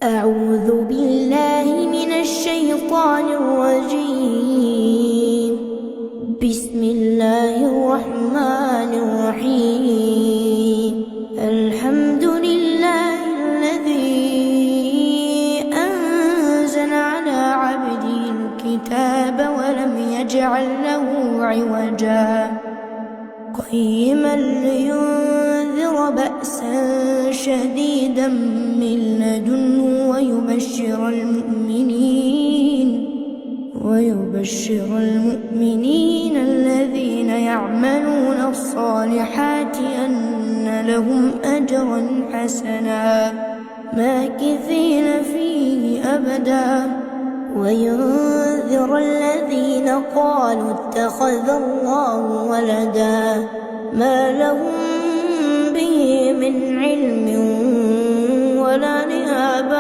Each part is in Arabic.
أعوذ بالله من الشيطان الرجيم. بسم الله الرحمن الرحيم. الحمد لله الذي أنزل على عبده الكتاب ولم يجعل له عوجا قيما لينذر بأسا شديدا من لدنه ويبشر المؤمنين الذين يعملون الصالحات أن لهم أجرا حسنا ماكثين فيه أبدا وينذر الذين قالوا اتخذ الله ولدا ما لهم به من علم ولا لآبائهم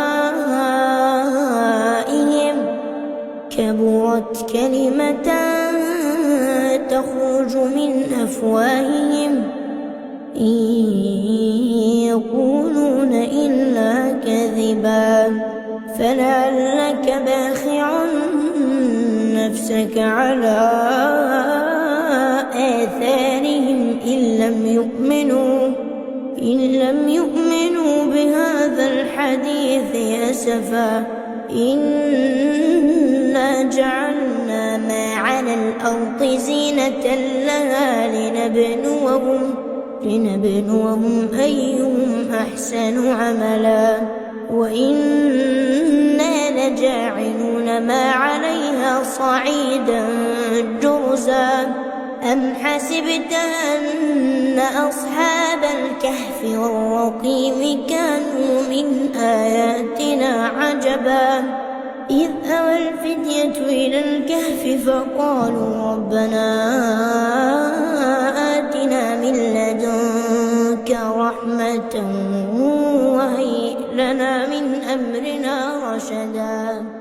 كبرت كلمة تخرج من أفواههم إن يقولون إلا كذبا فلعلك باخع نفسك على آثارهم إن لم يؤمنوا بهذا الحديث أسفا إنا جعلنا ما على الأرض زينة لها لنبلوهم أيهم أحسن عملا وإنا لجاعلون ما عليها صعيدا جرزا أم حسبت أن أصحاب الكهف والرقيم كانوا من آياتنا عجبا إذ أوى الفتية إلى الكهف فقالوا ربنا آتنا من لدنك رحمة وهيئ لنا من أمرنا رشدا.